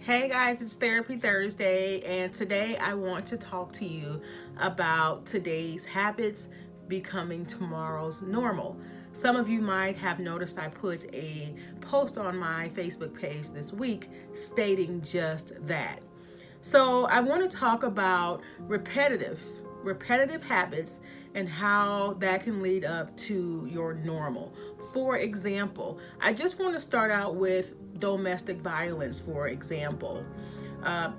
Hey guys, it's Therapy Thursday, and today I want to talk to you about today's habits becoming tomorrow's normal. Some of you might have noticed I put a post on my Facebook page this week stating just that. So, I want to talk about repetitive habits and how that can lead up to your normal. For example, I just want to start out with domestic violence, for example.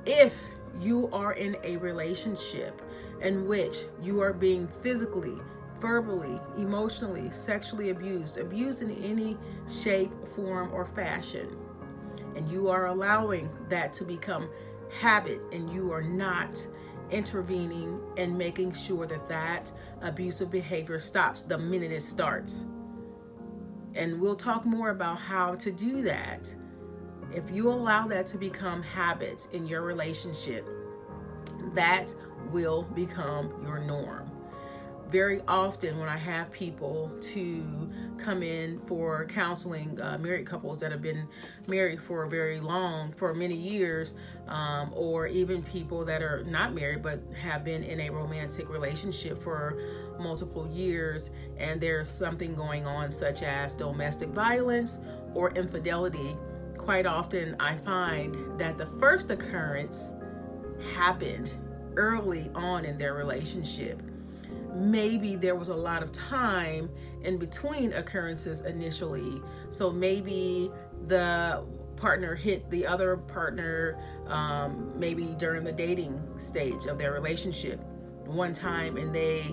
If you are in a relationship in which you are being physically, verbally, emotionally, sexually abused in any shape, form, or fashion, and you are allowing that to become habit and you are not intervening and making sure that that abusive behavior stops the minute it starts. And we'll talk more about how to do that. If you allow that to become habits in your relationship, that will become your norm. Very often when I have people to come in for counseling, married couples that have been married for many years, or even people that are not married but have been in a romantic relationship for multiple years, and there's something going on such as domestic violence or infidelity, quite often I find that the first occurrence happened early on in their relationship. Maybe there was a lot of time in between occurrences initially. So maybe the partner hit the other partner, maybe during the dating stage of their relationship one time, and they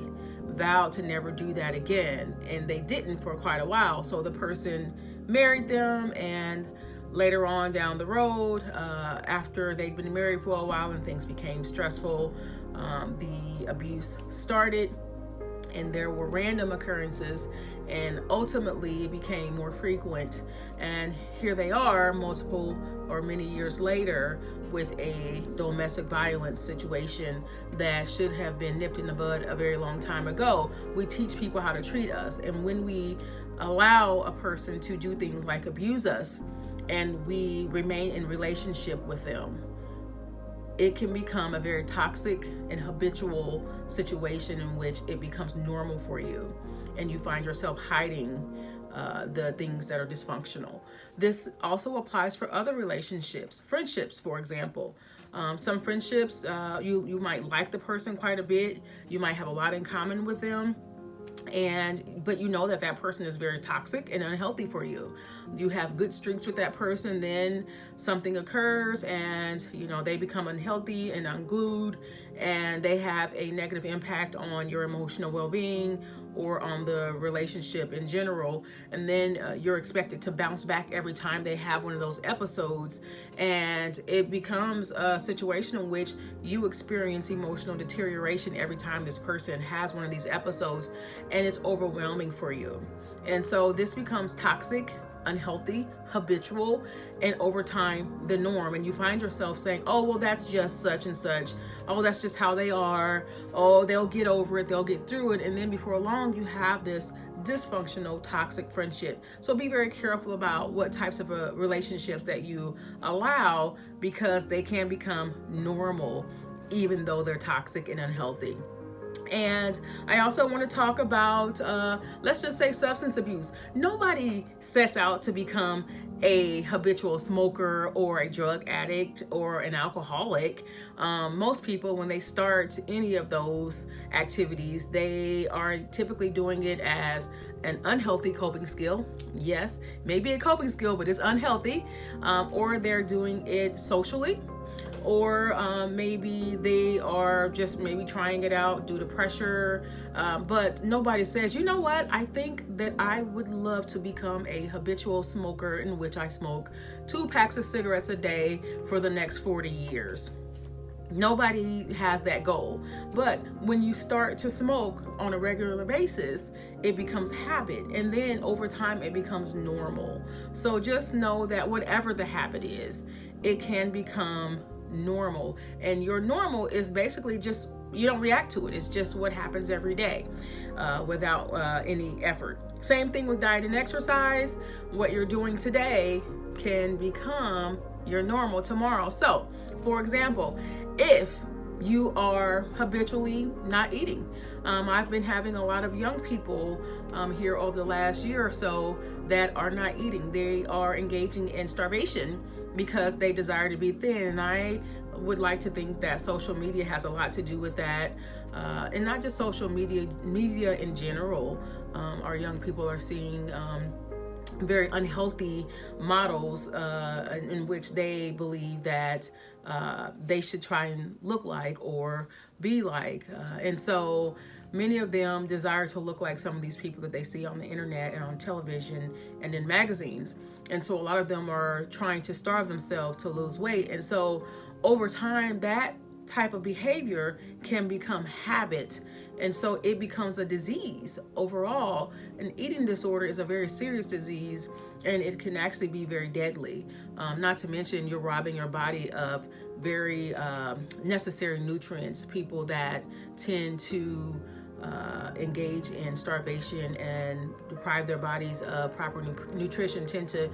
vowed to never do that again, and they didn't for quite a while. So the person married them, and later on down the road, after they'd been married for a while and things became stressful, the abuse started, and there were random occurrences, and ultimately it became more frequent. And here they are multiple or many years later with a domestic violence situation that should have been nipped in the bud a very long time ago. We teach people how to treat us, and when we allow a person to do things like abuse us and we remain in relationship with them, it can become a very toxic and habitual situation in which it becomes normal for you, and you find yourself hiding the things that are dysfunctional. This also applies for other relationships, friendships, for example. Some friendships, you might like the person quite a bit, you might have a lot in common with them, but you know that that person is very toxic and unhealthy for you. You have good streaks with that person, then something occurs and they become unhealthy and unglued, and they have a negative impact on your emotional well-being or on the relationship in general. And then you're expected to bounce back every time they have one of those episodes, and it becomes a situation in which you experience emotional deterioration every time this person has one of these episodes, and it's overwhelming for you. And so this becomes toxic, unhealthy, habitual, and over time the norm. And you find yourself saying, oh, well, that's just such and such. Oh, that's just how they are. Oh, they'll get over it. They'll get through it. And then before long, you have this dysfunctional, toxic friendship. So be very careful about what types of relationships that you allow, because they can become normal even though they're toxic and unhealthy. And I also want to talk about, let's just say, substance abuse. Nobody sets out to become a habitual smoker or a drug addict or an alcoholic. Most people, when they start any of those activities, they are typically doing it as an unhealthy coping skill. Yes, maybe a coping skill, but it's unhealthy. Or they're doing it socially, or maybe they are just maybe trying it out due to pressure, but nobody says, you know what, I think that I would love to become a habitual smoker in which I smoke 2 packs of cigarettes a day for the next 40 years. Nobody has that goal. But when you start to smoke on a regular basis, it becomes habit, and then over time it becomes normal. So just know that whatever the habit is, it can become normal, and your normal is basically just, you don't react to it. It's just what happens every day, without any effort. Same thing with diet and exercise. What you're doing today can become your normal tomorrow. So, for example, if you are habitually not eating, I've been having a lot of young people here over the last year or so that are not eating. They are engaging in starvation because they desire to be thin. And I would like to think that social media has a lot to do with that. And not just social media in general. Our young people are seeing very unhealthy models in which they believe that they should try and look like or be like. And so many of them desire to look like some of these people that they see on the internet and on television and in magazines. And so a lot of them are trying to starve themselves to lose weight. And so over time, that type of behavior can become habit, and so it becomes a disease overall. An eating disorder is a very serious disease, and it can actually be very deadly. Not to mention, you're robbing your body of very necessary nutrients. People that tend to engage in starvation and deprive their bodies of proper nutrition tend to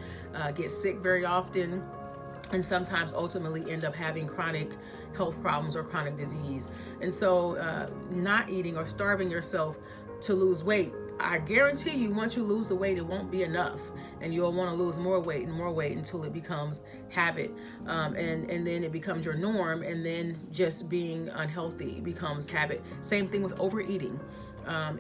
get sick very often, and sometimes ultimately end up having chronic health problems or chronic disease. And so not eating or starving yourself to lose weight, I guarantee you, once you lose the weight, it won't be enough, and you'll want to lose more weight and more weight until it becomes habit, and then it becomes your norm, and then just being unhealthy becomes habit. Same thing with overeating.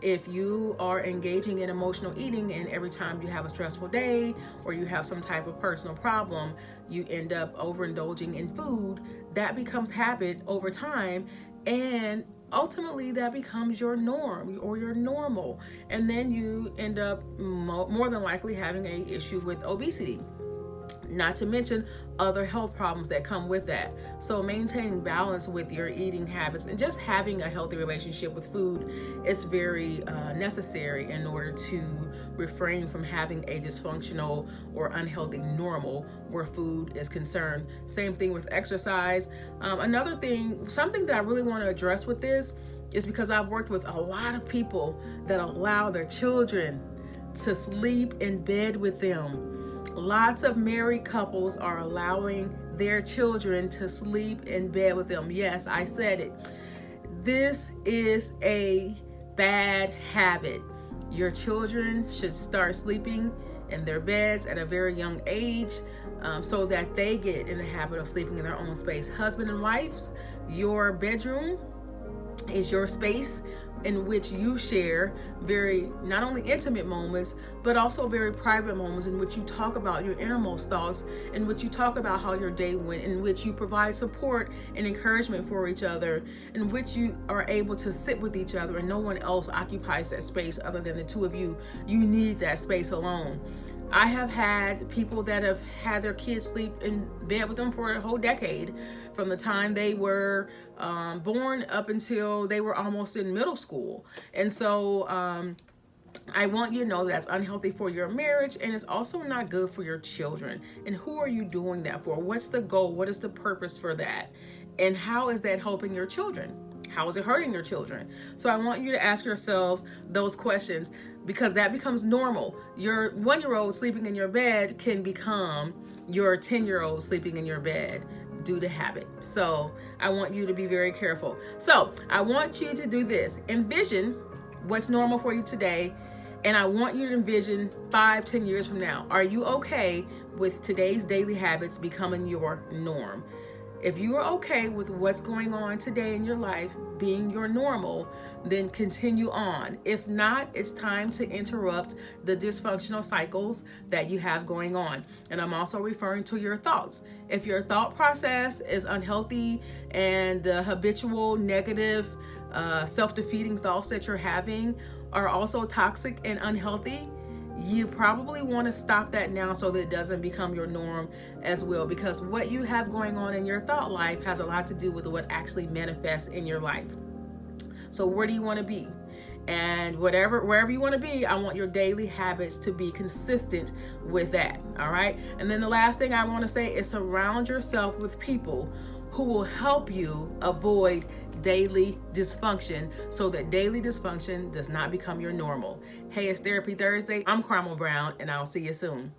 If you are engaging in emotional eating, and every time you have a stressful day or you have some type of personal problem, you end up overindulging in food, that becomes habit over time, and ultimately that becomes your norm or your normal. And then you end up more than likely having an issue with obesity. Not to mention other health problems that come with that. So maintaining balance with your eating habits and just having a healthy relationship with food is very necessary in order to refrain from having a dysfunctional or unhealthy normal where food is concerned. Same thing with exercise. Another thing, something that I really want to address with this is because I've worked with a lot of people that allow their children to sleep in bed with them. Lots of married couples are allowing their children to sleep in bed with them. Yes, I said it. This is a bad habit. Your children should start sleeping in their beds at a very young age, so that they get in the habit of sleeping in their own space. Husband and wives, your bedroom is your space in which you share very not only intimate moments, but also very private moments in which you talk about your innermost thoughts, in which you talk about how your day went, in which you provide support and encouragement for each other, in which you are able to sit with each other and no one else occupies that space other than the two of you. You need that space alone. I have had people that have had their kids sleep in bed with them for a whole decade, from the time they were born up until they were almost in middle school. And so I want you to know that's unhealthy for your marriage, and it's also not good for your children. And who are you doing that for? What's the goal? What is the purpose for that? And how is that helping your children? How is it hurting your children? So I want you to ask yourselves those questions, because that becomes normal. Your 1-year-old sleeping in your bed can become your 10-year-old sleeping in your bed due to habit. So I want you to be very careful. So I want you to do this. Envision what's normal for you today, and I want you to envision 5-10 years from now. Are you okay with today's daily habits becoming your norm? If you are okay with what's going on today in your life being your normal, then continue on. If not, it's time to interrupt the dysfunctional cycles that you have going on. And I'm also referring to your thoughts. If your thought process is unhealthy and the habitual negative self-defeating thoughts that you're having are also toxic and unhealthy, you probably want to stop that now so that it doesn't become your norm as well, because what you have going on in your thought life has a lot to do with what actually manifests in your life. So where do you want to be? And wherever you want to be, I want your daily habits to be consistent with that. All right. And then the last thing I want to say is surround yourself with people who will help you avoid daily dysfunction, so that daily dysfunction does not become your normal. Hey, it's Therapy Thursday. I'm Carmel Brown, and I'll see you soon.